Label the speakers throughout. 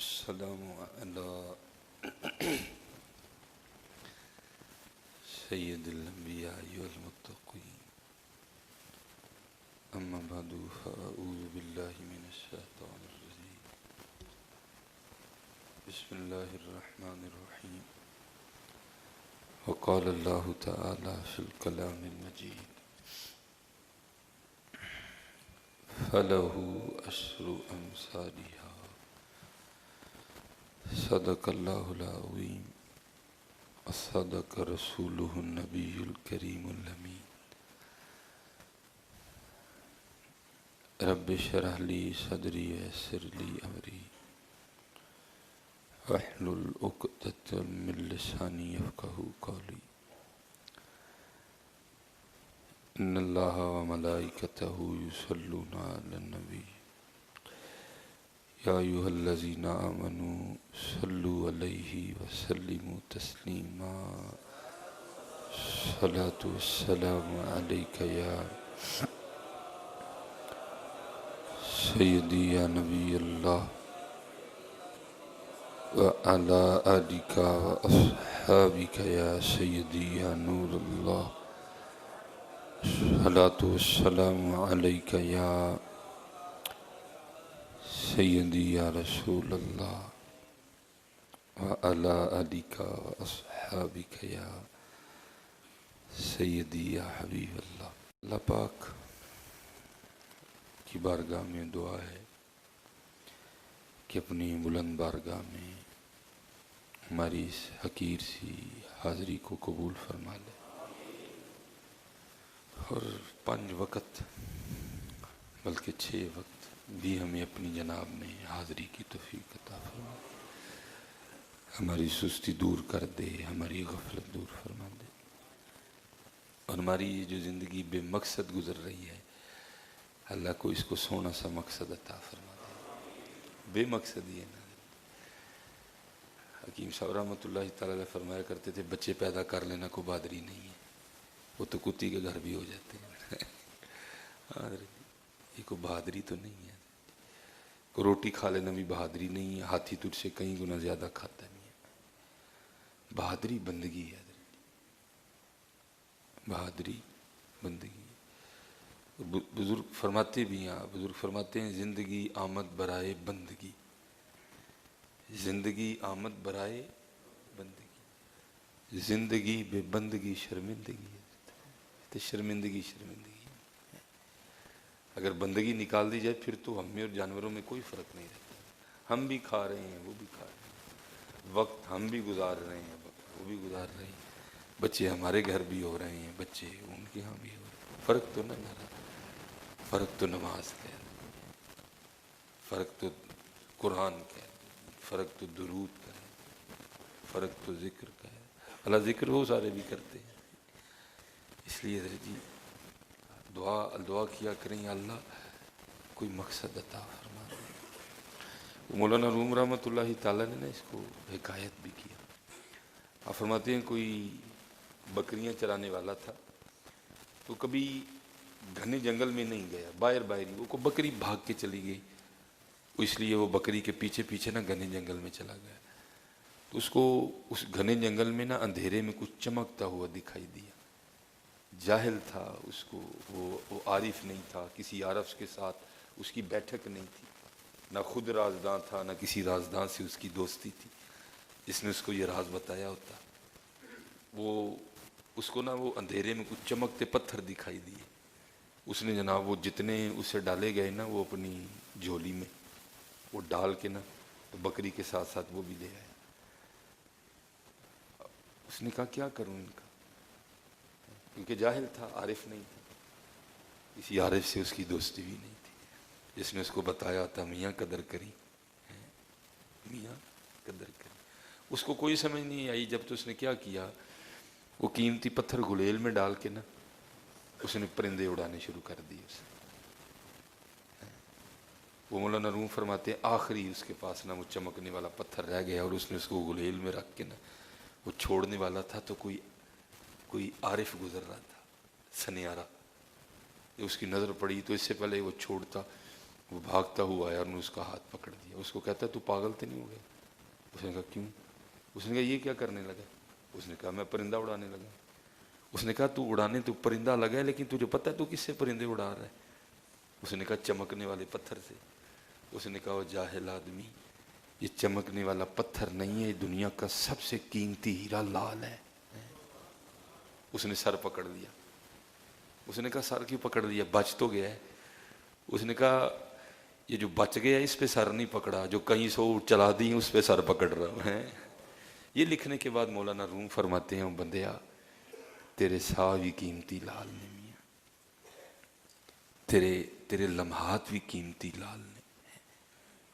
Speaker 1: والسلام على سيد الأنبياء والمتقين. أما بعد فأعوذ بالله من الشيطان الرجيم. بسم الله الرحمن الرحيم. وقال الله تعالى في الكلام المجيد: فله أشر أمثالها. صدق الله العظيم وصدق رسوله النبي الكريم الأمين. رب اشرح لي صدري ويسر لي أمري واحلل عقدة من لساني يفقهوا قولي. إن الله وملائكته يصلون على النبي يا أيها الذين آمنوا صلوا عليه وسلموا تسليما. الصلاة والسلام عليك يا سيدي يا نبي الله وعلى آلك وأصحابك يا سيدي يا نور الله. الصلاة والسلام عليك يا سیدی یا رسول اللہ وعلی آلک واصحابک یا سیدی یا حبیب اللہ. اللہ پاک کی بارگاہ میں دعا ہے کہ اپنی بلند بارگاہ میں ہماری اس حقیر سی حاضری کو قبول فرما لے اور 5 وقت بلکہ 6 وقت بھی ہمیں اپنی جناب میں حاضری کی توفیق عطا فرما دے. ہماری سستی دور کر دے، ہماری غفلت دور فرما دے، اور ہماری جو زندگی بے مقصد گزر رہی ہے اللہ کو اس کو سونا سا مقصد عطا فرما دے. بے مقصد ہی ہے نا. حکیم صاحب رحمۃ اللہ تعالی علیہ فرمایا کرتے تھے بچے پیدا کر لینا کوئی بہادری نہیں ہے، وہ تو کتی کے گھر بھی ہو جاتے ہیں. یہ کوئی بہادری تو نہیں ہے. کو روٹی کھا لینا بھی بہادری نہیں ہے. ہاتھی تجھ سے کئی گنا زیادہ کھاتا نہیں ہے. بہادری بندگی ہے. بہادری بندگی. بزرگ فرماتے بھی ہیں، بزرگ فرماتے ہیں زندگی آمد برائے بندگی، زندگی آمد برائے بندگی، زندگی بے بندگی شرمندگی ہے. تو شرمندگی شرمندگی. اگر بندگی نکال دی جائے پھر تو ہم میں اور جانوروں میں کوئی فرق نہیں رہتا. ہم بھی کھا رہے ہیں، وہ بھی کھا رہے ہیں، وقت ہم بھی گزار رہے ہیں، وقت وہ بھی گزار رہے ہیں، بچے ہمارے گھر بھی ہو رہے ہیں، بچے ان کے ہاں بھی ہو رہے ہیں. فرق تو نہ رہا. فرق تو نماز کا ہے، فرق تو قرآن کا ہے، فرق تو درود کا ہے، فرق تو ذکر کا ہے. اللہ ذکر وہ سارے بھی کرتے ہیں. اس لیے جی دعا کیا کریں یا اللہ کوئی مقصد عطا فرما دے. مولانا روم رحمۃ اللہ تعالیٰ نے اس کو حکایت بھی کیا. آپ فرماتے ہیں کوئی بکریاں چرانے والا تھا تو کبھی گھنے جنگل میں نہیں گیا، باہر ہی وہ کو بکری بھاگ کے چلی گئی. اس لیے وہ بکری کے پیچھے پیچھے نا گھنے جنگل میں چلا گیا. تو اس کو اس گھنے جنگل میں نا اندھیرے میں کچھ چمکتا ہوا دکھائی دیا. جاہل تھا، اس کو وہ عارف نہیں تھا، کسی عارف کے ساتھ اس کی بیٹھک نہیں تھی، نہ خود رازداں تھا نہ کسی رازداں سے اس کی دوستی تھی جس نے اس کو یہ راز بتایا ہوتا. وہ اس کو نا وہ اندھیرے میں کچھ چمکتے پتھر دکھائی دیے. اس نے جناب وہ جتنے اسے ڈالے گئے نا وہ اپنی جھولی میں وہ ڈال کے نا تو بکری کے ساتھ ساتھ وہ بھی لے آیا. اس نے کہا کیا کروں ان کا، کیونکہ جاہل تھا، عارف نہیں تھا، کسی عارف سے اس کی دوستی بھی نہیں تھی جس نے اس کو بتایا تھا میاں قدر کری، میاں قدر کری. اس کو کوئی سمجھ نہیں آئی. جب تو اس نے کیا کیا، وہ قیمتی پتھر گلیل میں ڈال کے نا اس نے پرندے اڑانے شروع کر دیے. وہ مولانا روم فرماتے ہیں آخری اس کے پاس نا وہ چمکنے والا پتھر رہ گیا اور اس نے اس کو گلیل میں رکھ کے نا وہ چھوڑنے والا تھا تو کوئی عارف گزر رہا تھا سنیارا. اس کی نظر پڑی تو اس سے پہلے وہ چھوڑتا وہ بھاگتا ہوا آیا اور نے اس کا ہاتھ پکڑ دیا. اس کو کہتا ہے تو پاگل تو نہیں ہو گیا؟ اس نے کہا کیوں؟ اس نے کہا یہ کیا کرنے لگا؟ اس نے کہا میں پرندہ اڑانے لگا. اس نے کہا تو اڑانے تو پرندہ لگا ہے لیکن تجھے پتہ ہے تو کس سے پرندے اڑا رہا ہے؟ اس نے کہا چمکنے والے پتھر سے. اس نے کہا وہ جاہل آدمی، یہ چمکنے والا پتھر نہیں ہے، دنیا کا سب سے قیمتی ہیرا لال ہے. اس نے سر پکڑ لیا. اس نے کہا سر کیوں پکڑ لیا؟ بچ تو گیا ہے. اس نے کہا یہ جو بچ گیا اس پہ سر نہیں پکڑا، جو کہیں سو چلا دی اس پہ سر پکڑ رہا ہے. یہ لکھنے کے بعد مولانا روم فرماتے ہیں بندیا تیرے سا بھی قیمتی لال نے میاں، تیرے لمحات بھی قیمتی لال نے،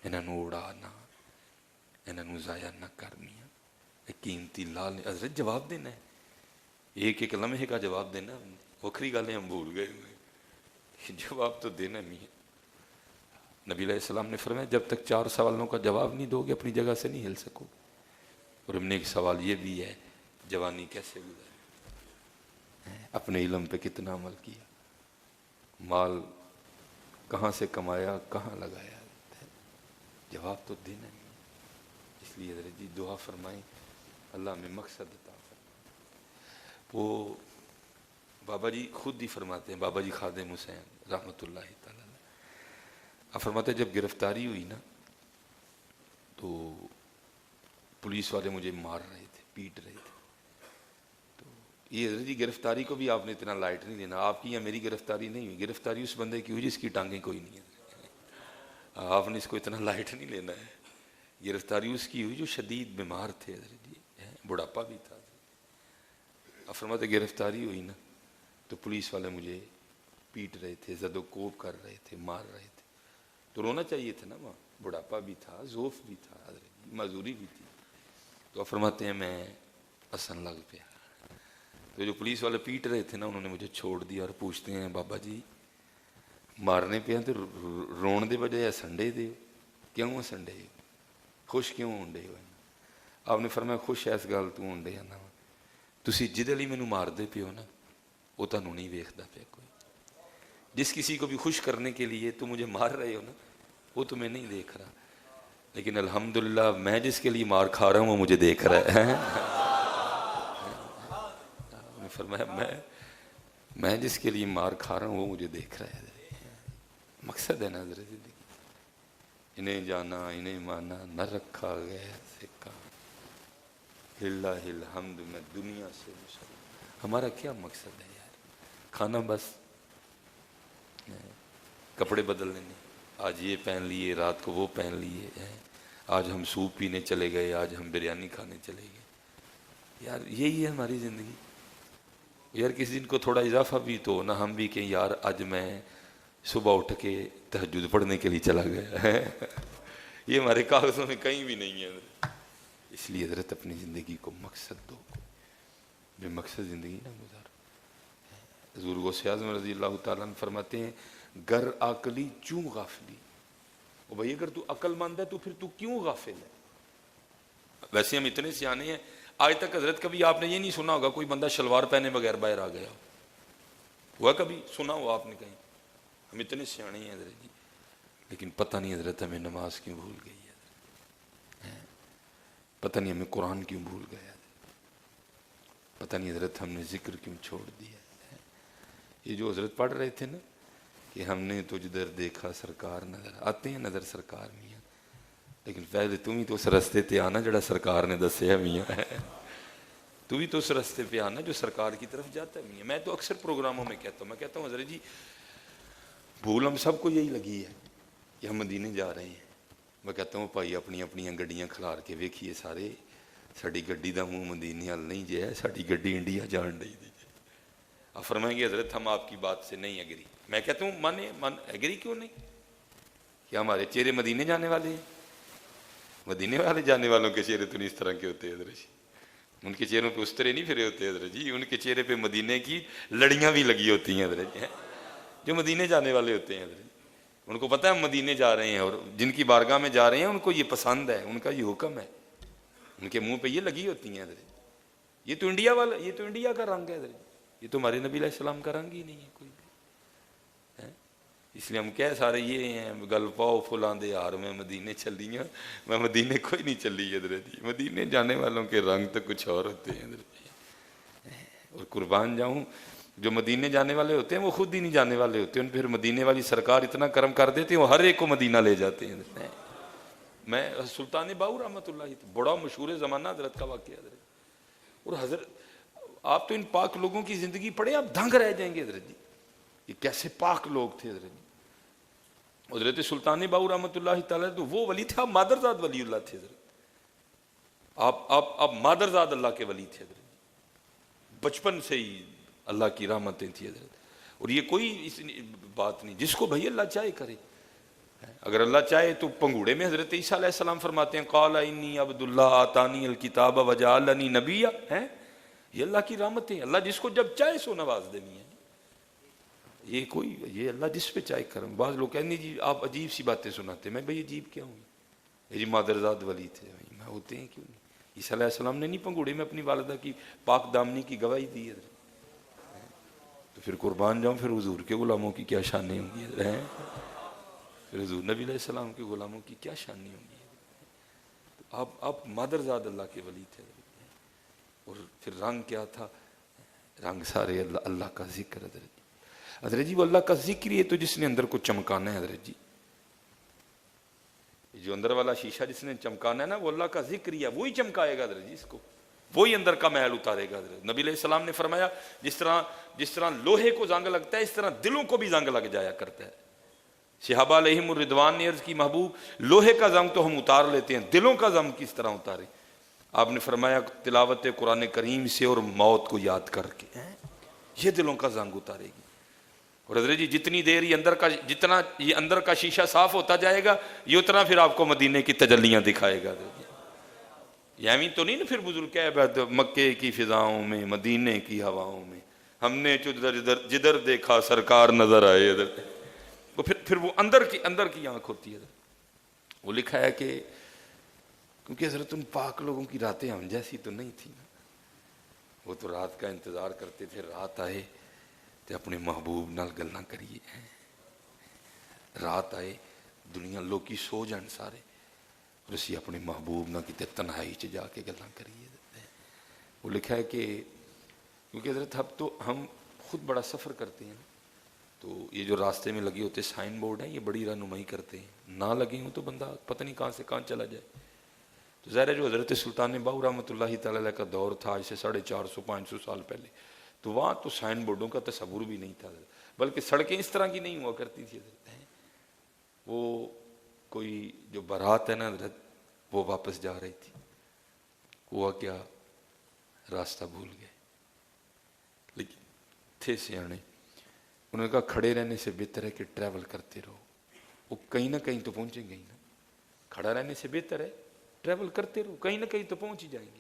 Speaker 1: انہاں نو اڑانا، انہاں نو ضائع نہ کر میاں. قیمتی لال نے حضرت جواب دینا ہے، ایک ایک لمحے کا جواب دینا. وکری گالیں ہم بھول گئے ہوئے، جواب تو دینا میاں. نبی علیہ السلام نے فرمایا جب تک 4 سوالوں کا جواب نہیں دو گے اپنی جگہ سے نہیں ہل سکو. اور ہم نے ایک سوال یہ بھی ہے، جوانی کیسے گزاری، اپنے علم پہ کتنا عمل کیا، مال کہاں سے کمایا کہاں لگایا. جواب تو دینا نہیں. اس لیے حضرت جی دعا فرمائیں اللہ میں مقصد عطا فرمائے. وہ بابا جی خود ہی فرماتے ہیں، بابا جی خادم حسین رحمۃ اللہ تعالی آپ فرماتے ہیں جب گرفتاری ہوئی نا تو پولیس والے مجھے مار رہے تھے، پیٹ رہے تھے. تو یہ حضرت جی گرفتاری کو بھی آپ نے اتنا لائٹ نہیں لینا. آپ کی یا میری گرفتاری نہیں ہوئی، گرفتاری اس بندے کی ہوئی جس کی ٹانگیں کوئی نہیں ہے. آپ نے اس کو اتنا لائٹ نہیں لینا ہے. گرفتاری اس کی ہوئی جو شدید بیمار تھے حضرت جی، بڑھاپا بھی تھا. آپ فرماتے گرفتاری ہوئی نا تو پولیس والے مجھے پیٹ رہے تھے، زد و کوب کر رہے تھے، مار رہے تھے. تو رونا چاہیے تھا نا، وہاں بڑھاپا بھی تھا، ذوف بھی تھا حضرت جی، معذوری بھی تھی. تو آپ فرماتے ہیں میں حسن لگ پیا. تو جو پولیس والے پیٹ رہے تھے نا انہوں نے مجھے چھوڑ دیا اور پوچھتے ہیں بابا جی مارنے پہ ہیں تو رون دے بجائے ہسن دے ہو، کیوں ہسن دے ہو، خوش کیوں ہونڈے ہو؟ آپ نے فرمایا خوش اس گل تو ہونڈے نا تسی جدے لئی مینوں ماردے پے ہو نا وہ تانوں نہیں ویکھدا پیا کوئی. جس کسی کو بھی خوش کرنے کے لیے تم مجھے مار رہے ہو نا وہ تمہیں نہیں دیکھ رہا، لیکن الحمدللہ میں جس کے لیے مار کھا رہا ہوں وہ مجھے دیکھ رہا ہے. نے فرمایا میں جس کے لیے مار کھا رہا ہوں وہ مجھے دیکھ رہا ہے. مقصد ہے نا حضرت زندگی، انہیں جانا انہیں مانا نہ رکھا گیا سکہ، للہ الحمد میں دنیا سے مسلم. ہمارا کیا مقصد ہے یار؟ کھانا بس، کپڑے بدل لینے، آج یہ پہن لیے رات کو وہ پہن لیے، آج ہم سوپ پینے چلے گئے آج ہم بریانی کھانے چلے گئے. یار یہی ہے ہماری زندگی. یار کسی دن کو تھوڑا اضافہ بھی تو نہ ہم بھی کہ یار آج میں صبح اٹھ کے تہجد پڑھنے کے لیے چلا گیا ہے. یہ ہمارے کاغذوں میں کہیں بھی نہیں ہے. اس لیے حضرت اپنی زندگی کو مقصد دو، بے مقصد زندگی نہ گزارو. حضور غوث اعظم رضی اللہ تعالیٰ عنہ فرماتے ہیں گر عقلی چوں غافلی. او بھائی اگر تو عقل مند ہے تو پھر تو کیوں غافل ہے؟ ویسے ہم اتنے سیانے ہیں، آج تک حضرت کبھی آپ نے یہ نہیں سنا ہوگا کوئی بندہ شلوار پہنے بغیر باہر آ گیا ہوا؟ کبھی سنا ہوا آپ نے کہیں؟ ہم اتنے سیانے ہیں حضرت جی، لیکن پتہ نہیں حضرت ہمیں نماز کیوں بھول گئی ہے، پتہ نہیں ہمیں قرآن کیوں بھول گیا، پتہ نہیں حضرت ہم نے ذکر کیوں چھوڑ دیا. یہ جو حضرت پڑھ رہے تھے نا کہ ہم نے تو جدھر دیکھا سرکار نظر آتے ہیں، نظر سرکار میاں، لیکن پہلے تم ہی تو اس رستے پہ آنا جڑا سرکار نے دسیا میاں ہے. تو بھی تو اس رستے پہ آنا جو سرکار کی طرف جاتا ہے میاں. میں تو اکثر پروگراموں میں کہتا ہوں حضرت جی بھول ہم سب کو یہی لگی ہے کہ ہم مدینے جا رہے ہیں. میں کہتا ہوں بھائی اپنی اپنی گڈیاں کھلار کے ویکھیے سارے، ساری گڈی دا منہ مدینے وال نہیں جے ہے، ساری گڈی انڈیا جان ڈی دی. آپ فرمائیں گے حضرت ہم آپ کی بات سے نہیں ایگری. میں کہتا ہوں ایگری کیوں نہیں؟ کیا ہمارے چہرے مدینے جانے والے ہیں؟ مدینے والے جانے والوں کے چہرے تو نہیں اس طرح کے ہوتے حضرت جی، ان کے چہروں پہ اس طرح نہیں پھرے ہوتے حضرت جی، ان کے چہرے پہ مدینے کی لڑیاں بھی لگی ہوتی ہیں حضرت جی. جو مدینے جانے والے ہوتے ہیں حضرت ان کو پتہ ہے ہم مدینے جا رہے ہیں، اور جن کی بارگاہ میں جا رہے ہیں ان کو یہ پسند ہے، ان کا یہ حکم ہے، ان کے منہ پہ یہ لگی ہوتی ہیں حضرت. یہ تو انڈیا والا، یہ تو انڈیا کا رنگ ہے حضرت، یہ تو ہمارے نبی علیہ السلام کا رنگ ہی نہیں ہے کوئی بھی. اس لیے ہم کہہ سارے یہ ہیں گل پاؤ فلاں دے یار میں مدینے چلی ہوں، میں مدینے کوئی نہیں چلی حضرت جی، مدینے جانے والوں کے رنگ تو کچھ اور ہوتے ہیں حضرت جی، اور قربان جاؤں جو مدینے جانے والے ہوتے ہیں وہ خود ہی نہیں جانے والے ہوتے ہیں، پھر مدینے والی سرکار اتنا کرم کر دیتے ہیں وہ ہر ایک کو مدینہ لے جاتے ہیں حضرت۔ میں سلطان باؤ رحمۃ اللہ بڑا مشہور زمانہ حضرت کا واقعہ حضرت، اور حضرت آپ تو ان پاک لوگوں کی زندگی پڑھیں آپ دھنگ رہ جائیں گے حضرت جی، یہ کیسے پاک لوگ تھے حضرت جی۔ حضرت سلطان باؤ رحمۃ اللہ تعالیٰ تو وہ ولی تھے، آپ مادرزاد ولی اللہ تھے حضرت، آپ مادرزاد اللہ کے ولی تھے حضرت جی، بچپن سے ہی اللہ کی رحمتیں تھی حضرت، اور یہ کوئی بات نہیں، جس کو بھائی اللہ چاہے کرے، اگر اللہ چاہے تو پنگوڑے میں حضرت عیسیٰ علیہ السلام فرماتے ہیں قال انی عبد اللہ آتانی الکتاب وجعلنی نبیا، ہے یہ اللہ کی رحمتیں، اللہ جس کو جب چاہے سو نواز دینی ہے، یہ اللہ جس پہ چاہے کرم۔ بعض لوگ کہیں جی آپ عجیب سی باتیں سناتے ہیں، میں بھائی عجیب کیا ہوں، میری مادرزاد ولی تھے بھائی، میں ہوتے ہیں کیوں نہیں، عیسیٰ علیہ السلام نے نہیں پنگوڑے میں اپنی والدہ کی پاک دامنی کی گواہی دی ہے، تو پھر قربان جاؤں، پھر حضور کے غلاموں کی کیا شانیں ہوں گی، پھر حضور نبی علیہ السلام کے غلاموں کی کیا شانی ہوں گی، آپ مادرزاد اللہ کے ولی تھے، اور پھر رنگ کیا تھا، رنگ سارے اللہ کا ذکر حضرت جی، وہ اللہ کا ذکر ہے تو جس نے اندر کو چمکانا ہے حضرت جی، جو اندر والا شیشہ جس نے چمکانا ہے نا وہ اللہ کا ذکر ہی ہے، وہی چمکائے گا حضرت جی اس کو، وہی اندر کا محل اتارے گا حضرت۔ نبی علیہ السلام نے فرمایا جس طرح لوہے کو زنگ لگتا ہے اس طرح دلوں کو بھی زنگ لگ جایا کرتا ہے۔ صحابہ علیہم الرضوان نے عرض کی محبوب لوہے کا زنگ تو ہم اتار لیتے ہیں، دلوں کا زنگ کس طرح اتارے؟ آپ نے فرمایا تلاوت قرآن کریم سے اور موت کو یاد کر کے، یہ دلوں کا زنگ اتارے گی۔ اور حضرت جی جتنی دیر جتنا یہ اندر کا شیشہ صاف ہوتا جائے گا یہ اتنا پھر آپ کو مدینے کی تجلیاں دکھائے گا۔ یعنی تو نہیں نا پھر بزرگ کہہ مکے کی فضاؤں میں مدینے کی ہواؤں میں ہم نے جدھر دیکھا سرکار نظر آئے ادھر، وہ پھر وہ اندر کی آنکھ ہوتی ہے۔ وہ لکھا ہے کہ کیونکہ حضرت ان پاک لوگوں کی راتیں ہم جیسی تو نہیں تھی نا، وہ تو رات کا انتظار کرتے تھے، رات آئے تو اپنے محبوب نال گلاں کریے، رات آئے دنیا لوکی سو جان سارے اور اسی اپنے محبوب نہ کتے تنہائی چ جا کے گلاں کریے۔ وہ لکھا ہے کہ کیونکہ حضرت اب تو ہم خود بڑا سفر کرتے ہیں تو یہ جو راستے میں لگے ہوتے سائن بورڈ ہیں یہ بڑی رہنمائی کرتے ہیں، نہ لگے ہوں تو بندہ پتہ نہیں کہاں سے کہاں چلا جائے۔ تو ظاہر ہے جو حضرت سلطان باؤ رحمۃ اللہ تعالیٰ کا دور تھا آج سے 450-500 سال پہلے، تو وہاں تو سائن بورڈوں کا تصور بھی نہیں تھا، بلکہ سڑکیں اس طرح کی نہیں ہوا کرتی تھی حضرت۔ وہ کوئی جو بارات ہے نا حضرت وہ واپس جا رہی تھی، ہوا کیا راستہ بھول گئے، لیکن تھے سیانے، انہوں نے کہا کھڑے رہنے سے بہتر ہے کہ ٹریول کرتے رہو، وہ کہیں نہ کہیں تو پہنچیں گے ہی نا، کھڑا رہنے سے بہتر ہے ٹریول کرتے رہو، کہیں نہ کہیں تو پہنچ ہی جائیں گے۔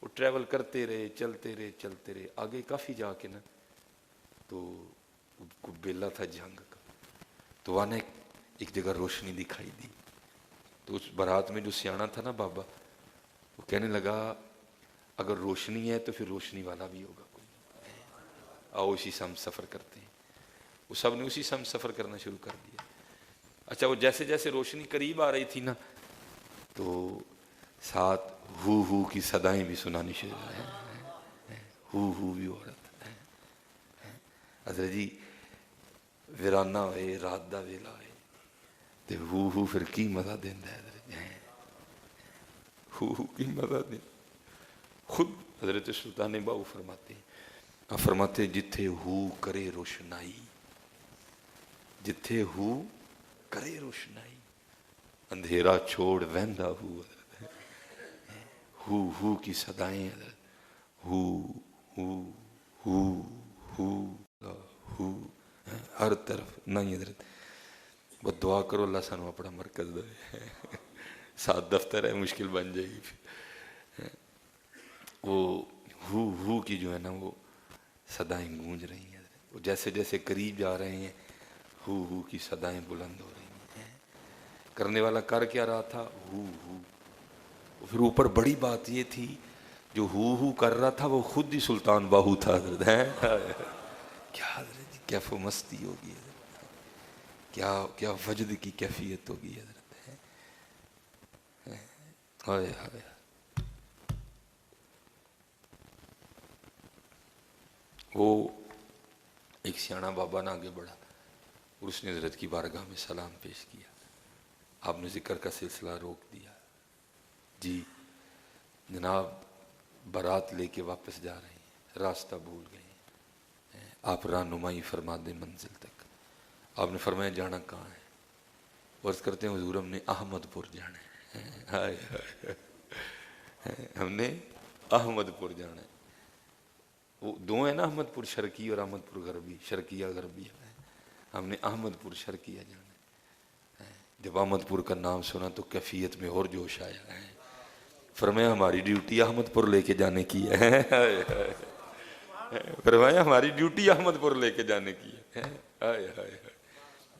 Speaker 1: وہ ٹریول کرتے رہے چلتے رہے آگے کافی جا کے نا تو بیلا تھا جنگ کا، تو وہاں ایک جگہ روشنی دکھائی دی، تو اس بارات میں جو سیانا تھا نا بابا وہ کہنے لگا اگر روشنی ہے تو پھر روشنی والا بھی ہوگا کوئی، آؤ اسی سے ہم سفر کرتے ہیں۔ وہ سب نے اسی سے ہم سفر کرنا شروع کر دیا۔ اچھا وہ جیسے جیسے روشنی قریب آ رہی تھی نا تو ساتھ ہو کی صدائیں بھی سنانی شروع ہوئی، ہو بھی ہو رہا تھا۔ حضرت جی ویرانہ ہوئے رات دا ویلا ہوئے تے ہو پھر کی مزہ دیندا ہے حضرت، ہو کی مزہ دیندا۔ خود حضرت سلطان باؤ فرماتے ہیں، فرماتے جتھے ہو کرے روشنائی، جتھے ہو کرے روشنائی اندھیرا چھوڑ وہندا ہو کی صدائیں حضرت، ہو ہر طرف نہیں حضرت۔ بس دعا کرو اللہ سانو اپنا مرکز دے، ساتھ دفتر ہے مشکل بن جائے گی پھر۔ وہ ہو کی جو ہے نا وہ صدائیں گونج رہی ہیں، وہ جیسے جیسے قریب جا رہے ہیں ہو کی صدائیں بلند ہو رہی ہیں۔ کرنے والا کر کیا رہا تھا؟ ہو۔ پھر اوپر بڑی بات یہ تھی جو ہو کر رہا تھا وہ خود ہی سلطان باہو تھا حضرت، کیا حضرت کیف و مستی ہوگی حضرت۔ کیا وجد کی کیفیت ہوگی حضرت. ہائے ہائے. وہ ایک سیاح بابا نے آگے بڑھا اور اس نے حضرت کی بارگاہ میں سلام پیش کیا. آپ نے ذکر کا سلسلہ روک دیا. جی جناب بارات لے کے واپس جا رہے ہیں, راستہ بھول گئے ہیں, آپ رہنمائی فرما دیں منزل تک. آپ نے فرمایا جانا کہاں ہے؟ عرض کرتے ہیں حضور ہم نے احمد پور جانا ہے. ہائے ہائے. ہم نے احمد پور جانا ہے. وہ دو ہیں نا, احمد پور شرقی اور احمد پور غربی, شرقیہ غربیہ. ہم نے احمد پور شرقیہ جانا ہے. جب احمد پور کا نام سنا تو کیفیت میں اور جوش آیا ہے. فرمایا ہماری ڈیوٹی احمد پور لے کے جانے کی ہے. فرمایا ہماری ڈیوٹی احمد پور لے کے جانے کی ہے. ہائے ہائے.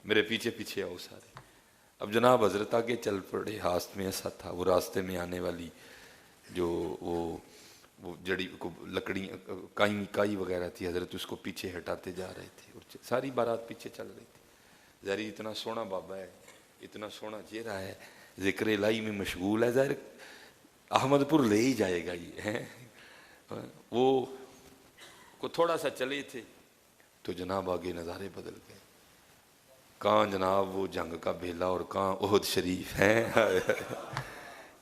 Speaker 1: میرے پیچھے پیچھے آؤ سارے. اب جناب حضرت آگے چل پڑے. ہاست میں ایسا تھا, وہ راستے میں آنے والی جو وہ جڑی کو لکڑی کائی وغیرہ تھی, حضرت اس کو پیچھے ہٹاتے جا رہے تھے اور ساری بارات پیچھے چل رہی تھی. ظاہر اتنا سونا بابا ہے, اتنا سونا چہرہ ہے, ذکر الہی میں مشغول ہے, ظاہر احمد پور لے ہی جائے گا یہ ہے. وہ کو تھوڑا سا چلے تھے تو جناب آگے نظارے بدل گئے. کہاں جناب وہ جنگ کا بیلا اور کہاں احد شریف ہے.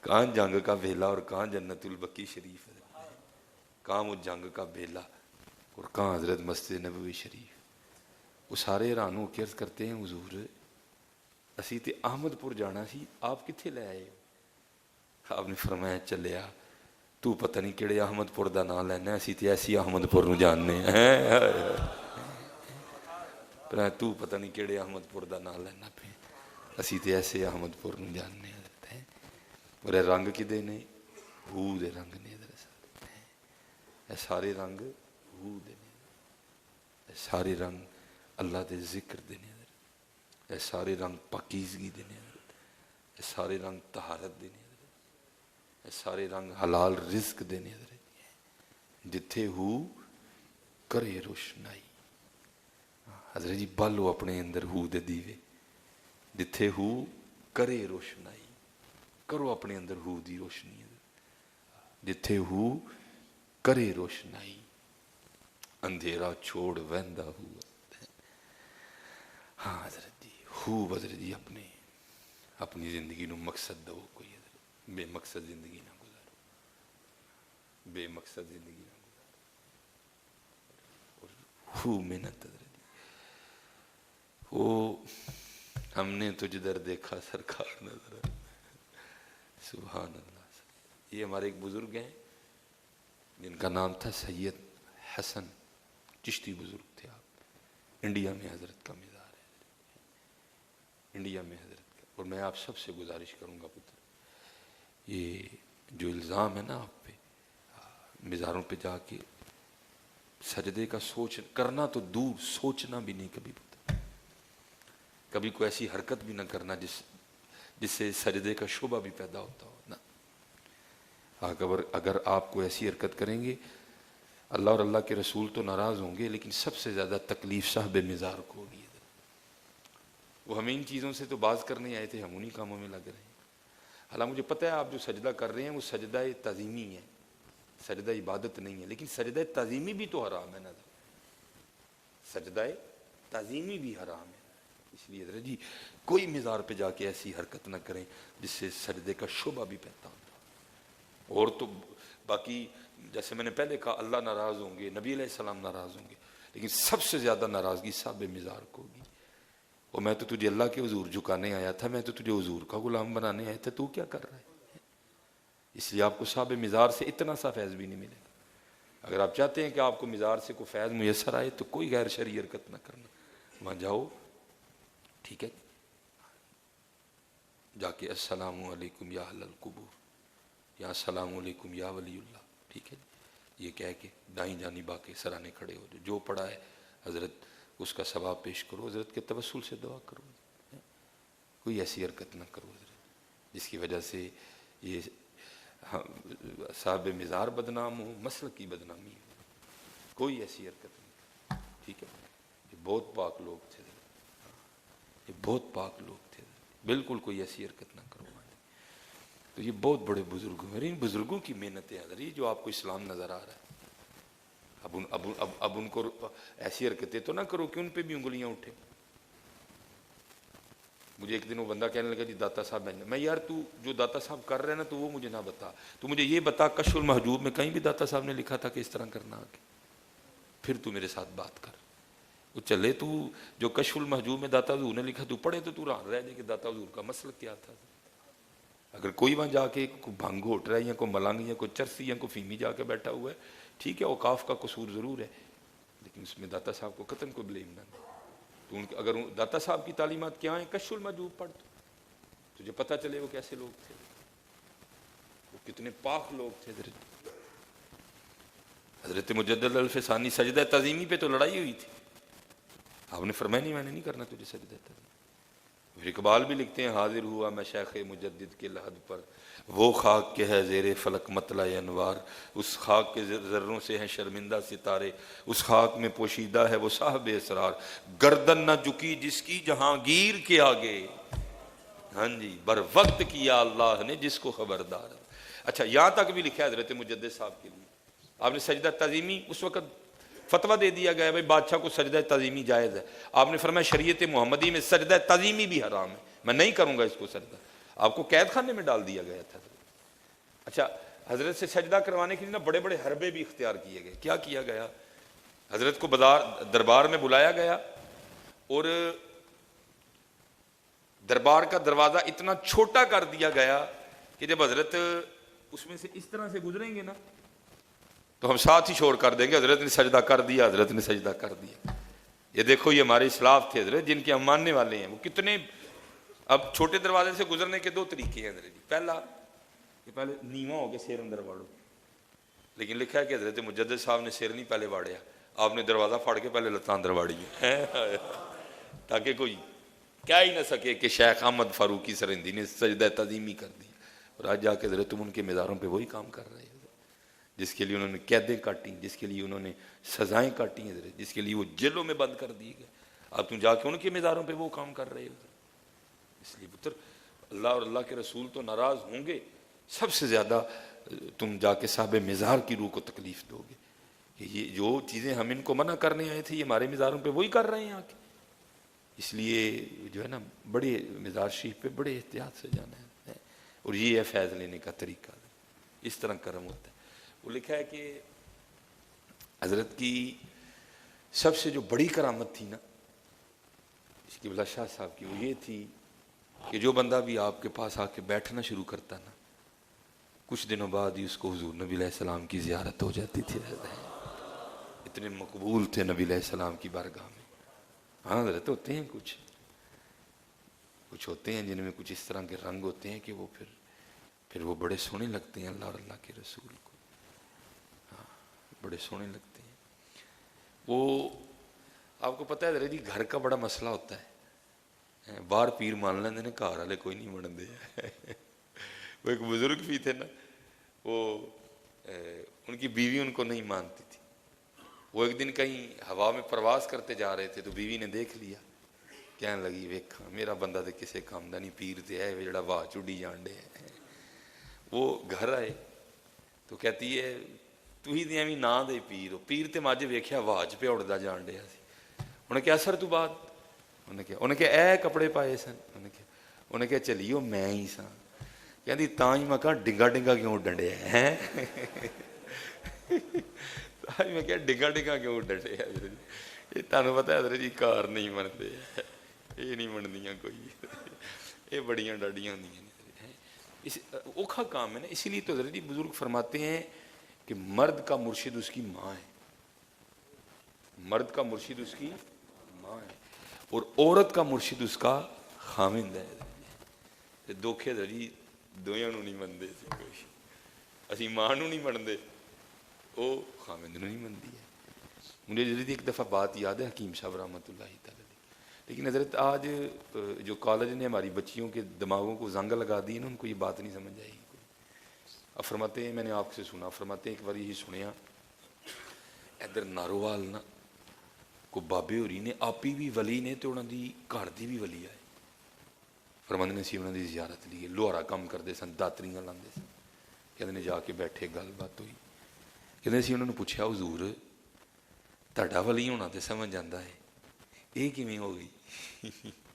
Speaker 1: کہاں جنگ کا بیلا اور کہاں جنت البقیع شریف ہے. کہاں وہ جنگ کا بیلا اور کہاں حضرت مسجد نبوی شریف. وہ سارے حیران ہو کے عرض کرتے ہیں حضور اسی تے احمد پور جانا سی, آپ کتھے لے آئے؟ آپ نے فرمایا چلیا تو پتہ نہیں کیڑے احمد پور دا نام لینا, اسی تے ایسی احمد پور نو جاننے ہیں. پر تو پتہ نہیں کیڑے احمد پور دا نام لینا پہ, اسی تے ایسے احمد پور نو جاننے ہیں. اور رنگ کدے نے؟ ہو دے رنگ نے. اے سارے رنگ ہو دے نے, اے سارے رنگ اللہ دے ذکر دے نے, اے سارے رنگ پاکیزگی دے نے, اے سارے رنگ طہارت دے نے, اے سارے رنگ حلال رزق دے نے. جتھے ہو کرے روشنائی. حضرت جی بالو اپنے اندر ہو دے دیوے. جتھے ہو کرے روشنائی, کرو اپنے اندر ہو دی روشنی. جتھے ہو کرے روشنائی, اندھیرا چھوڑ وہندا ہوا. ہاں حضرت جی ہو حضرت جی اپنی زندگی نو مقصد دو. کوئی حضرت بے مقصد زندگی نہ گزارو, بے مقصد زندگی نہ گزارو. اور ہو محنت حضرت جی. وہ ہم نے تجھ در دیکھا سرکار نظر. سبحان اللہ. یہ ہمارے ایک بزرگ ہیں جن کا نام تھا سید حسن چشتی. بزرگ تھے آپ, انڈیا میں حضرت کا مزار ہے, انڈیا میں حضرت کا. اور میں آپ سب سے گزارش کروں گا پتر, یہ جو الزام ہے نا آپ پہ, مزاروں پہ جا کے سجدے کا سوچ کرنا تو دور, سوچنا بھی نہیں کبھی پتر. کبھی کوئی ایسی حرکت بھی نہ کرنا جس سے سجدے کا شعبہ بھی پیدا ہوتا ہو نا. اگر آپ کو ایسی حرکت کریں گے, اللہ اور اللہ کے رسول تو ناراض ہوں گے, لیکن سب سے زیادہ تکلیف صاحب مزار کو ہوگی. وہ ہمیں ان چیزوں سے تو باز کرنے آئے تھے, ہم انہی کاموں میں لگ رہے ہیں. حالانکہ مجھے پتہ ہے آپ جو سجدہ کر رہے ہیں وہ سجدہ تعظیمی ہے, سجدہ عبادت نہیں ہے. لیکن سجدہ تعظیمی بھی تو حرام ہے نا, سجدہ تعظیمی بھی حرام ہے. اس لیے حضرت جی کوئی مزار پہ جا کے ایسی حرکت نہ کریں جس سے سجدے کا شعبہ بھی پیدا ہوتا. اور تو باقی جیسے میں نے پہلے کہا اللہ ناراض ہوں گے, نبی علیہ السلام ناراض ہوں گے, لیکن سب سے زیادہ ناراضگی صاحب مزار کو ہوگی. اور میں تو تجھے اللہ کے حضور جھکانے آیا تھا, میں تو تجھے حضور کا غلام بنانے آیا تھا, تو کیا کر رہا ہے؟ اس لیے آپ کو صاحب مزار سے اتنا سا فیض بھی نہیں ملے گا. اگر آپ چاہتے ہیں کہ آپ کو مزار سے کوئی فیض میسر آئے تو کوئی غیر شرعی حرکت نہ کرنا, وہاں جاؤ ٹھیک ہے, جا کے السلام علیکم یا اہل القبور, یا السلام علیکم یا ولی اللہ, ٹھیک ہے, یہ کہہ کے دائیں جانب آ کے سرانے کھڑے ہو جو پڑھا ہے حضرت اس کا ثواب پیش کرو, حضرت کے توسل سے دعا کرو. کوئی ایسی حرکت نہ کرو حضرت جس کی وجہ سے یہ صاحب مزار بدنام ہو, مسلک کی بدنامی ہو. کوئی ایسی حرکت نہیں, ٹھیک ہے. یہ بہت پاک لوگ تھے. یہ بہت پاک لوگ تھے، بالکل کوئی ایسی حرکت نہ کرو۔ تو یہ بہت بڑے بزرگ ہیں، ان بزرگوں کی محنتیں ہیں جو آپ کو اسلام نظر آ رہا ہے۔ اب ان کو ایسی حرکتیں تو نہ کرو کہ ان پہ بھی انگلیاں اٹھے۔ مجھے ایک دن وہ بندہ کہنے لگا جی داتا صاحب بہن، میں یار تو جو داتا صاحب کر رہے ہیں نا تو وہ مجھے نہ بتا، تو مجھے یہ بتا کشف المحجوب میں کہیں بھی داتا صاحب نے لکھا تھا کہ اس طرح کرنا آگے، پھر تو میرے ساتھ بات کر۔ وہ چلے تو جو کشف المحجوب میں داتا حضور نے لکھا تو پڑھے تو رہا رہ جائے کہ داتا حضور کا مسلک کیا تھا۔ اگر کوئی وہاں جا کے کوئی بھنگ گھوٹ رہا ہے یا کوئی ملنگ یا کوئی چرسی یا کوئی فیمی جا کے بیٹھا ہوا ہے، ٹھیک ہے اوقاف کا قصور ضرور ہے، لیکن اس میں داتا صاحب کو قطعاً کوئی بلیم نہ دے۔ تو اگر داتا صاحب کی تعلیمات کیا ہیں، کشف المحجوب پڑھ تو تجھے پتہ چلے وہ کیسے لوگ تھے، وہ کتنے پاک لوگ تھے۔ حضرت مجدد الفسانی سجدہ تعظیمی پہ تو لڑائی ہوئی تھی، آپ نے فرمایا نہیں میں نے نہیں کرنا تجھے سجدہ تعظیم۔ پھر اقبال بھی لکھتے ہیں حاضر ہوا میں شیخ مجدد کے لحد پر، وہ خاک کے ہے زیر فلک مطلع انوار، اس خاک کے ذروں سے ہیں شرمندہ ستارے، اس خاک میں پوشیدہ ہے وہ صاحب اسرار، گردن نہ جھکی جس کی جہانگیر کے آگے، ہاں جی بر وقت کیا اللہ نے جس کو خبردار۔ اچھا یہاں تک بھی لکھا ہے حضرت مجدد صاحب کے لیے، آپ نے سجدہ تعظیمی اس وقت فتویٰ دے دیا گیا بھائی بادشاہ کو سجدہ تعظیمی جائز ہے، آپ نے فرمایا شریعت محمدی میں سجدہ تعظیمی بھی حرام ہے، میں نہیں کروں گا اس کو سجدہ، آپ کو قید خانے میں ڈال دیا گیا تھا۔ اچھا حضرت سے سجدہ کروانے کے لیے نا بڑے بڑے حربے بھی اختیار کیے گئے۔ کیا کیا گیا؟ حضرت کو دربار میں بلایا گیا اور دربار کا دروازہ اتنا چھوٹا کر دیا گیا کہ جب حضرت اس میں سے اس طرح سے گزریں گے نا تو ہم ساتھ ہی شور کر دیں گے حضرت نے سجدہ کر دیا، حضرت نے سجدہ کر دیا۔ یہ دیکھو یہ ہمارے اسلاف تھے حضرت جن کے ہم ماننے والے ہیں، وہ کتنے۔ اب چھوٹے دروازے سے گزرنے کے دو طریقے ہیں حضرت جی، پہلا کہ پہلے نیواں ہو کے سیر اندر واڑو، لیکن لکھا ہے کہ حضرت مجدد صاحب نے سیر نہیں پہلے واڑیا، آپ نے دروازہ پھاڑ کے پہلے لتاں اندر واڑی ہیں تاکہ کوئی کہہ ہی نہ سکے کہ شیخ احمد فاروقی سرہندی نے سجدہ تعظیمی کر دی۔ اور آج جا کے حضرت تم ان کے مزاروں پہ وہی کام کر رہے ہیں جس کے لیے انہوں نے قیدیں کاٹیں، جس کے لیے انہوں نے سزائیں کاٹی ہیں حضرت، جس کے لیے وہ جیلوں میں بند کر دیے گئے، اب تم جا کے ان کے مزاروں پہ وہ کام کر رہے ہو۔ اس لیے پتر اللہ اور اللہ کے رسول تو ناراض ہوں گے، سب سے زیادہ تم جا کے صاحب مزار کی روح کو تکلیف دو گے کہ یہ جو چیزیں ہم ان کو منع کرنے آئے تھے یہ ہمارے مزاروں پہ وہی کر رہے ہیں آ کے۔ اس لیے جو ہے نا بڑے مزار شریف پہ بڑے احتیاط سے جانا ہے، اور یہ ہے فیض لینے کا طریقہ، اس طرح کرم ہوتا ہے۔ وہ لکھا ہے کہ حضرت کی سب سے جو بڑی کرامت تھی نا اس کی بلا شاہ صاحب کی، وہ یہ تھی کہ جو بندہ بھی آپ کے پاس آ کے بیٹھنا شروع کرتا نا کچھ دنوں بعد ہی اس کو حضور نبی علیہ السلام کی زیارت ہو جاتی تھی۔ اتنے مقبول تھے نبی علیہ السلام کی بارگاہ میں۔ ہاں حضرت ہوتے ہیں کچھ ہوتے ہیں جن میں کچھ اس طرح کے رنگ ہوتے ہیں کہ وہ پھر وہ بڑے سونے لگتے ہیں اللہ اور اللہ کے رسول کو، ہاں بڑے سونے لگتے ہیں۔ وہ آپ کو پتہ ہے حضرت جی گھر کا بڑا مسئلہ ہوتا ہے، باہر پیر مان لیندے نے گھر والے کوئی نہیں منتے۔ وہ ایک بزرگ بھی تھے نا، وہ ان کی بیوی ان کو نہیں مانتی تھی، وہ ایک دن کہیں ہوا میں پرواز کرتے جا رہے تھے تو بیوی نے دیکھ لیا، کہنے لگی ویکھاں میرا بندہ تے کسے کام دا نہیں، پیر تے ہے جڑا واہ چڑی جان ڈے۔ وہ گھر آئے تو کہتی ہے تو ہی دے نا دے پیر ہو، پیر تے ماجے ویکھیا واج پہ اڑدا جان ڈیا سی۔ انہیں کہا سر تو بعد انہیں کہا اے کپڑے پائے سن، انہیں کہا چلیو میں ہی سا، کہندی تاں ہی میں کہا ڈنگا ڈنگا کیوں ڈنڈے ہیں، تاں ہی میں کہا ڈنگا ڈنگا کیوں ڈنڈے ہیں۔ یہ تانوں پتہ ہے حضرت جی کار نہیں منتے، یہ نہیں منڈیاں کوئی، یہ بڑیاں ڈاڈیاں ہوندیاں نے، اس اوکھا کام ہے نا۔ اسی لیے تو حضرت جی بزرگ فرماتے ہیں کہ مرد کا مرشد اس کی ماں ہے، مرد کا مرشد اس کی ماں ہے، اور عورت کا مرشد اس کا خامند ہے۔ دوکھے جی دویاں نو نہیں منتے، اسی ماں نو نہیں منتے، وہ خامند نو نہیں منتی ہے۔ مجھے حضرت ایک دفعہ بات یاد ہے حکیم صاحب رحمۃ اللہ تعالی، لیکن حضرت آج جو کالج نے ہماری بچیوں کے دماغوں کو زنگ لگا دی نا ان کو یہ بات نہیں سمجھ آئی۔ اب فرماتے ہیں میں نے آپ سے سنا، فرماتے ہیں ایک بار یہی سنیا ادھر ناروال نا کو ਬਾਬੇ ਹੋਰੀ ਨੇ ਆਪੀ ਵੀ ਵਲੀ ਨੇ ਤੇ ਉਹਨਾਂ ਦੀ ਘਰ ਦੀ ਵੀ ਵਲੀ ਆਏ। ਫਰਮਾਉਂਦੇ ਨੇ ਅਸੀਂ ਉਹਨਾਂ ਦੀ ਜ਼ਿਆਰਤ ਲਈ ਲੋਹਾਰਾ ਕੰਮ ਕਰਦੇ ਸਨ, ਦਾਤਰੀਆਂ ਲਾਉਂਦੇ ਸਨ। ਕਹਿੰਦੇ ਨੇ ਜਾ ਕੇ ਬੈਠੇ, ਗੱਲਬਾਤ ਹੋਈ। ਕਹਿੰਦੇ ਅਸੀਂ ਉਹਨਾਂ ਨੂੰ ਪੁੱਛਿਆ ਹਜ਼ੂਰ ਤੁਹਾਡਾ ਵਲੀ ਹੋਣਾ ਤੇ ਸਮਝ ਜਾਂਦਾ ਹੈ, ਇਹ ਕਿਵੇਂ ਹੋ ਗਈ?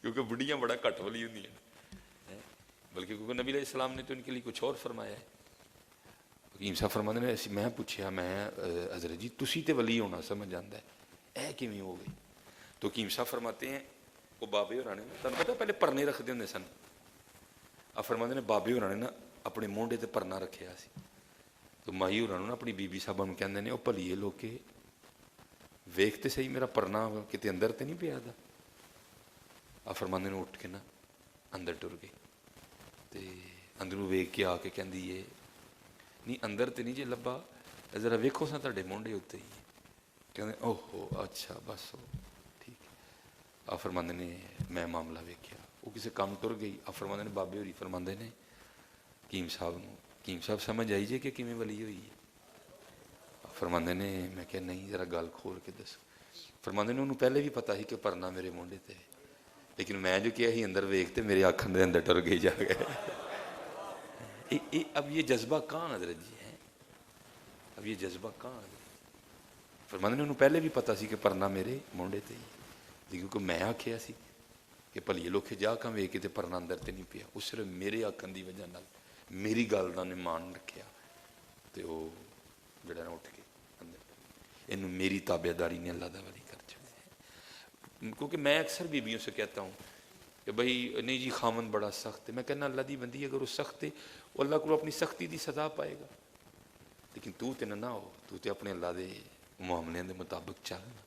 Speaker 1: ਕਿਉਂਕਿ ਬੁੱਢੀਆਂ ਬੜਾ ਘੱਟ ਵਲੀ ਹੁੰਦੀਆਂ ਨੇ, ਬਲਕਿ ਕਿਉਂਕਿ ਨਬੀ علیہ السلام نے تو ان کے لیے کچھ اور فرمایا ہے۔ حکیم صاحب فرماتے نے میں پوچھا میں حضرت جی تسی تے ولی ہونا سمجھ جاندہ ہے، اے کیویں ہو گئی؟ تو حکیم صاحب فرماتے ہیں وہ بابے ہوراں نے تانوں پتہ پہلے پرنے رکھدے ہوندے سن، اب فرماتے نے بابے ہوراں نے نا اپنے مونڈے تے پرنا رکھیا سی، تو مائی ہوراں نوں نا اپنی بی بی صاحبہ نوں کہندے نے او بھلیے لوکے ویکھ تے صحیح میرا پرنا کتے اندر تے نہیں پیا دا؟ اب فرماندے نے اٹھ کے نا اندر ٹر گئی تے اندروں ویکھ کے آ کے کہندی ہے نہیں اندر تے نہیں جی لبا، ذرا ویکھو سا تہاڈے مونڈے اتتے ہی کہندے اوہ ہو اچھا بس ہو ٹھیک ہے۔ آپ فرماندے نے میں معاملہ ویکھیا، وہ کسی کام ٹر گئی۔ آپ فرماندے نے بابے ہوری فرماندے نے حکیم صاحب نوں حکیم صاحب سمجھ آئی جے کہ کیویں ولی ہوئی ہے؟ آپ فرماندے نے میں کہ نہیں ذرا گل کھول کے دسو۔ فرماندے نے انہوں پہلے بھی پتہ ہی کہ پرنا میرے مونڈے تے ہے، لیکن میں جو کیا ہی اندر ویکھتے میرے آنکھاں دے اندر ٹر گئی جا گئے۔ اب یہ جذبہ کہاں حضرت جی ہے؟ اب یہ جذبہ کہاں حضرت؟ فرماندے نے انہوں پہلے بھی پتہ سی کہ پرنا میرے مونڈے تے ہی، کیونکہ میں آکھیا سی کہ بھلیے لوکے جا کم ویکھ کے تے پرنا اندر تے نہیں پیا، اس صرف میرے آکھن دی وجہ نال میری گل دا نے مان رکھیا تے وہ جڑا نا اٹھ کے اندر انہوں میری تابعداری نے اللہ دا ولی کر چھوڑا ہے۔ کیونکہ میں اکثر بیویوں سے کہتا ہوں کہ بھائی نہیں جی خامن بڑا سخت ہے، میں کہنا اللہ دی بندی اگر وہ سخت ہے وہ اللہ کو اپنی سختی دی سزا پائے گا، لیکن تو تے نہ ہو، تو تے اپنے اللہ دے معاملے دے مطابق چلنا،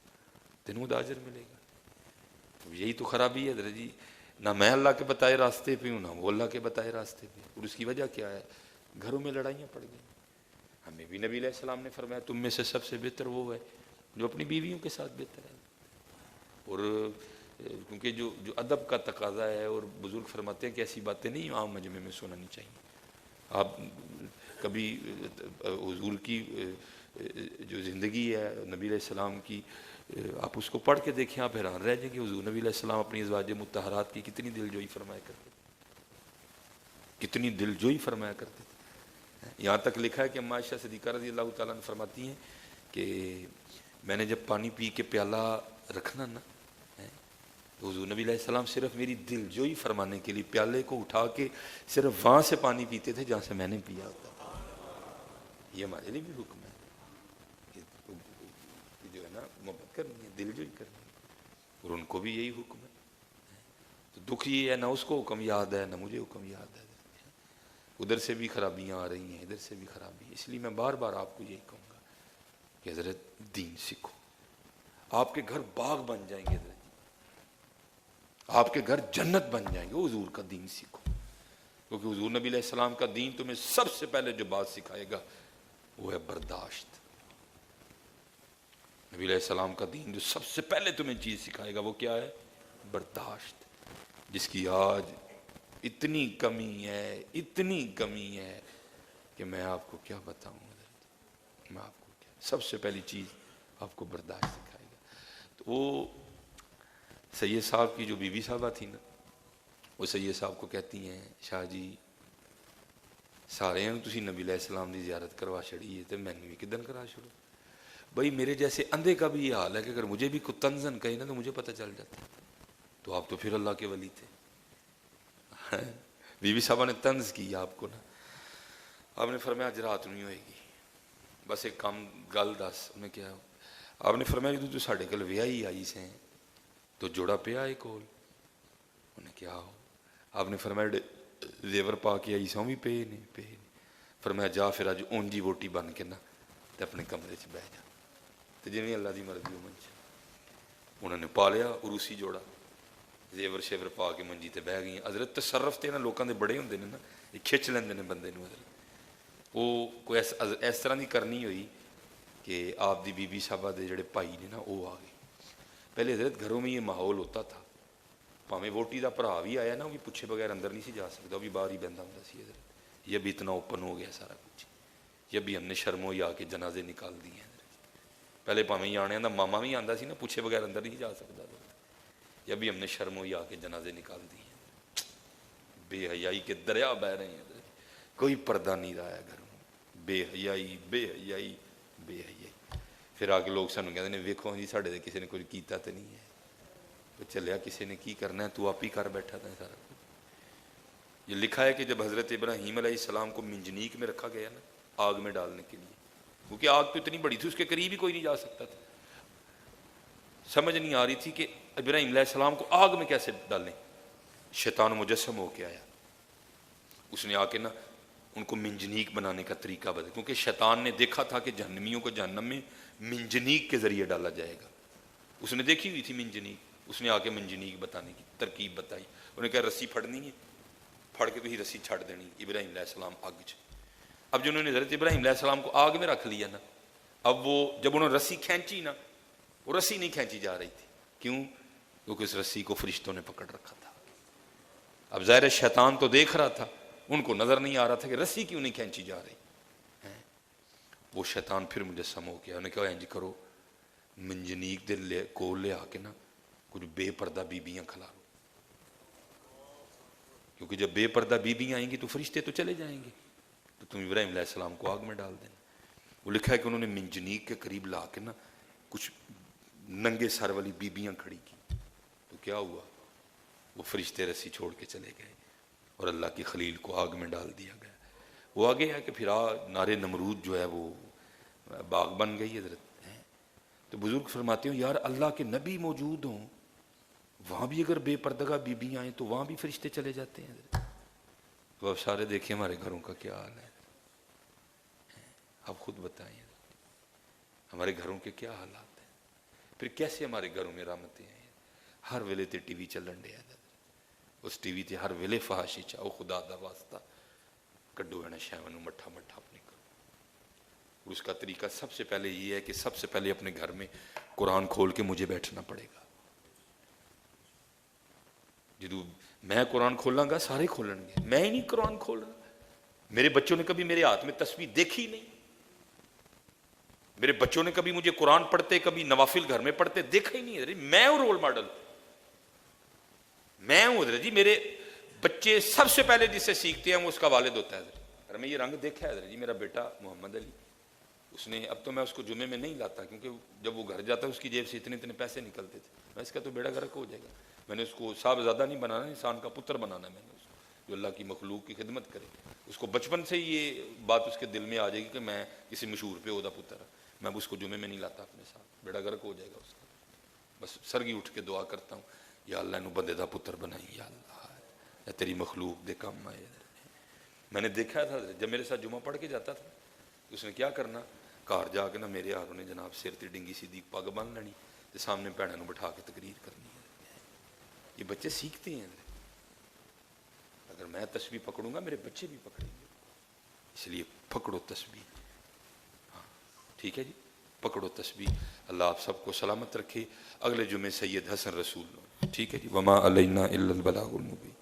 Speaker 1: تینوں دا اجر ملے گا۔ یہی تو خرابی ہے حضرت جی، نہ میں اللہ کے بتائے راستے پہ ہوں نہ وہ اللہ کے بتائے راستے پہ، اور اس کی وجہ کیا ہے؟ گھروں میں لڑائیاں پڑ گئی۔ ہمیں بھی نبی علیہ السلام نے فرمایا تم میں سے سب سے بہتر وہ ہے جو اپنی بیویوں کے ساتھ بہتر ہے، اور کیونکہ جو ادب کا تقاضا ہے، اور بزرگ فرماتے ہیں کہ ایسی باتیں نہیں عام مجمع میں سنانی چاہیے۔ آپ کبھی حضور کی جو زندگی ہے نبی علیہ السلام کی آپ اس کو پڑھ کے دیکھیں، آپ حیران رہ جائیں کہ حضور نبی علیہ السلام اپنی ازواج مطہرات کی کتنی دل جوئی فرمایا کرتے، کتنی دل جوئی فرمایا کرتے تھے۔ یہاں تک لکھا ہے کہ اما عائشہ صدیقہ رضی اللہ تعالیٰ عنہ فرماتی ہیں کہ میں نے جب پانی پی کے پیالہ رکھنا نا تو حضور نبی علیہ السلام صرف میری دل جوئی فرمانے کے لیے پیالے کو اٹھا کے صرف وہاں سے پانی پیتے تھے جہاں سے میں نے پیا ہوتا تھا۔ یہ ہمارے لیے بھی حکم ہے کہ جو ہے نا محبت کرنی ہے، دل جوئی کرنی ہے، اور ان کو بھی یہی حکم ہے۔ تو دکھ یہ ہے نہ اس کو حکم یاد ہے نہ مجھے حکم یاد ہے، ادھر سے بھی خرابیاں آ رہی ہیں ادھر سے بھی خرابی، اس لیے میں بار بار آپ کو یہی کہوں گا کہ حضرت دین سیکھو، آپ کے گھر باغ بن جائیں گے حضرت، آپ کے گھر جنت بن جائیں گے، حضور کا دین سیکھو، کیونکہ حضور نبی علیہ السلام کا دین تمہیں سب سے پہلے جو بات سکھائے گا وہ ہے برداشت۔ نبی علیہ السلام کا دین جو سب سے پہلے تمہیں چیز سکھائے گا وہ کیا ہے؟ برداشت، جس کی آج اتنی کمی ہے کہ میں آپ کو کیا بتاؤں حضرت، میں آپ کو کیا سب سے پہلی چیز آپ کو برداشت سکھائے گا۔ تو وہ سید صاحب کی جو بیوی صاحبہ تھی نا، وہ سید صاحب کو کہتی ہیں شاہ جی سارے ہیں تسی نبی علیہ السلام دی زیارت کروا چھڑی ہے تو میں نے بھی کدن کرا چھوڑو۔ بھائی میرے جیسے اندھے کا بھی یہ حال ہے کہ اگر مجھے بھی کوئی تنزن کہے نا تو مجھے پتہ چل جاتا ہے، تو آپ تو پھر اللہ کے ولی تھے۔ بیوی صاحبہ نے طنز کی آپ کو نا، آپ نے فرمایا آج رات نہیں ہوئے گی، بس ایک کام گل دس، انہیں کیا ہو؟ آپ نے فرمایا جدو تو ساڑھے کل ویاہی آئی سے تو جوڑا پیا ایک کول، انہیں کیا ہو؟ آپ نے فرمایا زیور پا کے آئی سے بھی پے نہیں، فرمایا جا پھر آج اونجی ووٹی بن کے نا تے اپنے کمرے سے بہ جا، تو جی اللہ دی مرضی ہو منشا۔ انہوں نے پا لیا عروسی جوڑا، زیور شیور پا کے منجی تے بہ گئی۔ حضرت تصرف تے نا لوکاں دے بڑے ہوندے نے نا، یہ کھچ لیندے نے بندے نو، حضرت وہ کوئی اس طرح دی کرنی ہوئی کہ آپ دی بی بی صاحبہ دے جڑے بھائی نے نا وہ آ گئے۔ پہلے حضرت گھروں میں یہ ماحول ہوتا تھا، پاویں ووٹی دا بھرا بھی آیا نا وہ بھی پوچھے بغیر اندر نہیں سی جا سکتا، وہ بھی باہر ہی بہندا ہوندا سی حضرت۔ یہ بھی اتنا اوپن ہو گیا سارا کچھ، یہ بھی ہم نے شرم ہوئی آ کے جنازے نکال دیے ہیں حضرت۔ پہلے پاویں آنے دا ماما بھی آتا سی نا، پوچھے بغیر اندر نہیں جا سکتا تھا، یا بھی ہم نے شرم ہوئی آ کے جنازے نکال دی ہیں، بے حیائی کے دریا بہ رہے ہیں، کوئی پردہ نہیں رہا ہے گھر میں، بے حیائی بے حیائی بے حیائی۔ پھر آ کے لوگ سانوں کہتے ہیں ویکھو جی ساڈے تے کسی نے کچھ کیتا تو نہیں ہے، چلیا کسی نے کی کرنا ہے، تو آپ ہی کر بیٹھا تھا سارا کچھ۔ یہ لکھا ہے کہ جب حضرت ابراہیم علیہ السلام کو منجنیق میں رکھا گیا نا، آگ میں ڈالنے کے لیے، کیونکہ آگ تو اتنی بڑی تھی اس کے قریب ہی کوئی نہیں جا سکتا تھا، سمجھ نہیں آ رہی تھی کہ ابراہیم علیہ السلام کو آگ میں کیسے ڈالیں۔ شیطان مجسم ہو کے آیا، اس نے آ کے نا ان کو منجنیق بنانے کا طریقہ بدلا، کیونکہ شیطان نے دیکھا تھا کہ جہنمیوں کو جہنم میں منجنیق کے ذریعے ڈالا جائے گا، اس نے دیکھی ہوئی تھی منجنیق، اس نے آ کے منجنیق بتانے کی ترکیب بتائی، انہوں نے کہا رسی پھڑنی ہے، پھڑ کے بھی رسی چھڑ دینی، ابراہیم علیہ السلام آگ چ۔ اب جو انہوں نے حضرت ابراہیم علیہ السلام کو آگ میں رکھ لیا نا، اب وہ جب انہوں نے رسی کھینچی نا، وہ رسی نہیں کھینچی جا رہی تھی، کیوں؟ کیونکہ اس رسی کو فرشتوں نے پکڑ رکھا تھا۔ اب ظاہر شیطان تو دیکھ رہا تھا، ان کو نظر نہیں آ رہا تھا کہ رسی کیوں نہیں کھینچی جا رہی۔ وہ شیطان پھر مجسم ہو گیا، انہوں نے کہا انج کرو، منجنیق دے کول لے آ کے نا کچھ بے پردہ بیبیاں کھلا لو، کیونکہ جب بے پردہ بیبیاں آئیں گی تو فرشتے تو چلے جائیں گے، تو تم ابراہیم علیہ السلام کو آگ میں ڈال دینا۔ وہ لکھا ہے کہ انہوں نے منجنیق کے قریب لا کے نا کچھ ننگے سر والی بیبیاں کھڑی کی، تو کیا ہوا؟ وہ فرشتے رسی چھوڑ کے چلے گئے اور اللہ کی خلیل کو آگ میں ڈال دیا گیا۔ وہ آگے ہے کہ پھر نارے نمرود جو ہے وہ باغ بن گئی حضرت۔ تو بزرگ فرماتے ہوں یار اللہ کے نبی موجود ہوں، وہاں بھی اگر بے پردگاہ بیبیاں آئیں تو وہاں بھی فرشتے چلے جاتے ہیں حضرت۔ تو اب سارے دیکھیں ہمارے گھروں کا کیا حال ہے، آپ خود بتائیں ہمارے گھروں کے کیا حالات ہیں، پھر کیسے ہمارے گھروں میں رحمتیں ہیں۔ ہر ویلے تے ٹی وی چلن دیا، اس ٹی وی تے ہر ویلے فحاشی چاہو، خدا دا واسطہ کڈو ہے نا شہوانوں مٹھا مٹھا اپنے کرو۔ اور اس کا طریقہ سب سے پہلے یہ ہے کہ سب سے پہلے اپنے گھر میں قرآن کھول کے مجھے بیٹھنا پڑے گا۔ جدو میں قرآن کھولاں گا سارے کھولن گے، میں ہی نہیں قرآن کھول رہا۔ میرے بچوں نے کبھی میرے ہاتھ میں تسبیح دیکھی نہیں، میرے بچوں نے کبھی مجھے قرآن پڑھتے، کبھی نوافل گھر میں پڑھتے دیکھا ہی نہیں۔ میں ہوں رول ماڈل، میں ہوں حضرت جی۔ میرے بچے سب سے پہلے جس سے سیکھتے ہیں وہ اس کا والد ہوتا ہے حضرت۔ اور میں یہ رنگ دیکھا ہے حضرت جی، میرا بیٹا محمد علی، اس نے اب تو میں اس کو جمعے میں نہیں لاتا، کیونکہ جب وہ گھر جاتا ہے اس کی جیب سے اتنے اتنے پیسے نکلتے تھے، میں اس کا تو بیڑا غرق ہو جائے گا۔ میں نے اس کو صاحبزادہ نہیں بنانا، انسان کا پتر بنانا ہے میں نے اس کو، جو اللہ کی مخلوق کی خدمت کرے۔ اس کو بچپن سے یہ بات اس کے دل میں آ جائے گی کہ میں کسی مشہور پہ عہدہ پتر ہوں، میں اس کو جمعے میں نہیں لاتا اپنے ساتھ، بیڑا غرق ہو جائے گا اس کا۔ بس سرگی اٹھ کے دعا کرتا ہوں یا اللہ انہوں بندے دا پتر بنائی، یا اللہ یا تیری مخلوق دے کام آئے۔ میں نے دیکھا تھا جب میرے ساتھ جمعہ پڑھ کے جاتا تھا، اس نے کیا کرنا، گھر جا کے نا میرے ہاروں نے جناب سر تے ڈنگی سیدھی پگ بن لینی تے سامنے بھیناں نوں بٹھا کے تقریر کرنی ہے۔ یہ بچے سیکھتے ہیں، اگر میں تسبیح پکڑوں گا میرے بچے بھی پکڑیں گے، اس لیے پکڑو تسبیح۔ ہاں ٹھیک ہے جی، پکڑو تسبیح۔ اللہ آپ سب کو سلامت رکھے۔ اگلے جمعے سید حسن رسول، ٹھیک ہے جی، وما علینا الا البلاغ المبین۔